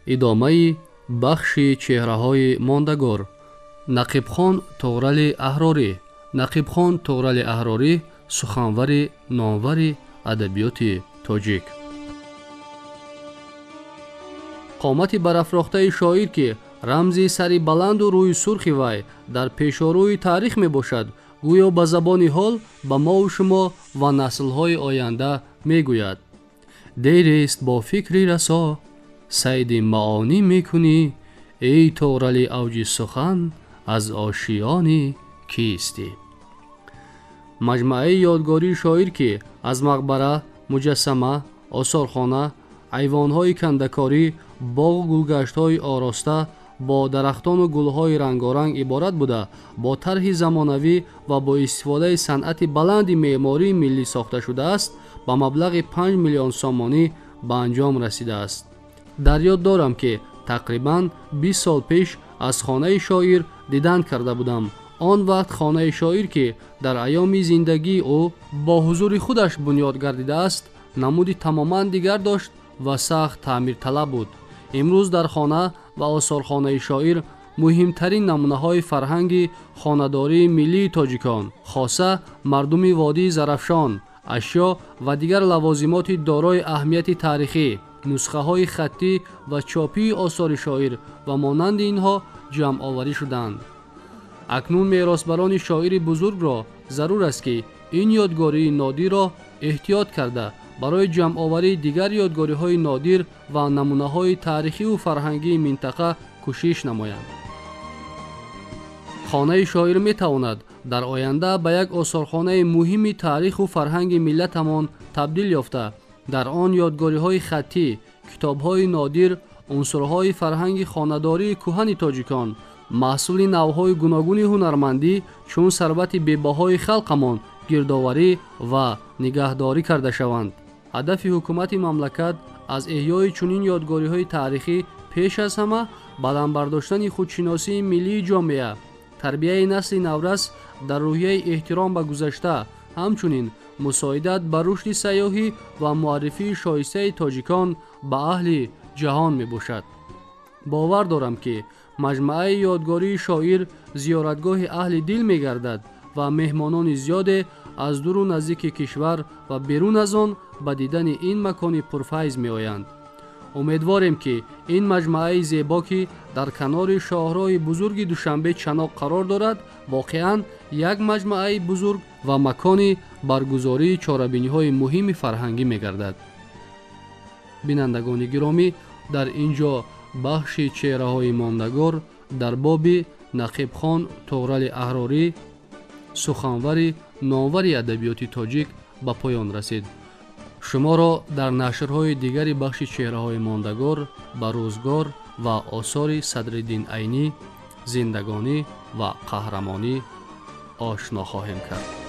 ادامه بخش چهره‌های ماندگار. نقیب خان طغرل احراری. نقیب خان طغرل احراری سخنور نامور ادبیات تاجیک. قامت برافراخته شاعر که رمزی سری بلند و روی سرخ وی در پیشاروی تاریخ می باشد، گویا به زبان حال به ما و شما و نسل‌های آینده می گوید: دیر است با فکری رسا، صید معانی می کنی، ای طغرل اوج سخن از آشیانی کیستی. مجموعه یادگاری شاعر که از مقبره، مجسمه، آثارخانه، ایوان‌های کندکاری، باغ و گلگشت‌های آراسته با درختان و گل‌های رنگارنگ عبارت بوده، با طرح زمانوی و با استفاده صنعت بلند معماری ملی ساخته شده است، با مبلغ 5 میلیون سامانی به انجام رسیده است. در یاد دارم که تقریباً 20 سال پیش از خانه شاعر دیدن کرده بودم. آن وقت خانه شاعر که در ایام زندگی او با حضور خودش بنیاد گردیده است، نمودی تماماً دیگر داشت و سخت تعمیر طلب بود. امروز در خانه و آثارخانه شاعر مهمترین نمونه های فرهنگ خانه‌داری ملی تاجیکان، خاصه مردم وادی زرافشان، اشیا و دیگر لوازمات دارای اهمیت تاریخی، نسخه های خطی و چاپی آثار شاعر و مانند اینها جمع آوری شدند. اکنون میراثبران شاعر بزرگ را ضرور است که این یادگاری نادر را احتیاط کرده برای جمع آوری دیگر یادگاری های نادر و نمونه های تاریخی و فرهنگی منطقه کوشش نمایند. خانه شاعر می تواند در آینده به یک آثارخانه مهم تاریخ و فرهنگ ملتمان تبدیل یافته در آن یادگاری های خطی، کتاب های نادر، عنصرهای فرهنگ خانه‌داری کهن تاجیکان، محصول نوهای گوناگون هنرمندی چون ثروت بی‌بهای خلقمان گردآوری و نگهداری کرده شوند. هدف حکومت مملکت از احیای چنین یادگاری‌های تاریخی پیش از همه بلند برداشتن خودشناسی ملی جامعه، تربیت نسل نورس در روحیه احترام به گذشته، همچنین مساعدت بر رشد سیاحی و معرفی شایسته تاجیکان به اهل جهان می باشد. باور دارم که مجموعه یادگاری شاعر زیارتگاه اهل دل می گردد و مهمانان زیاد از دور و نزدیک کشور و بیرون از آن به دیدن این مکان پرفیض می آیند. امیدواریم که این مجموعه زیبا که در کنار شاهراه بزرگ دوشنبه چناق قرار دارد، واقعاً یک مجموعه بزرگ و مکان برگزاری چاره‌بینی‌های مهم فرهنگی می گردد. بینندگان گرامی، در اینجا بخش چهره‌های ماندگار در باب نقیب خان طغرل احراری سخنور نامور ادبیات تاجیک به پایان رسید. شما را در نشرهای دیگری بخش چهره‌های ماندگار به روزگار و آثار صدرالدین عینی، زندگانی و قهرمانی آشنا خواهیم کرد.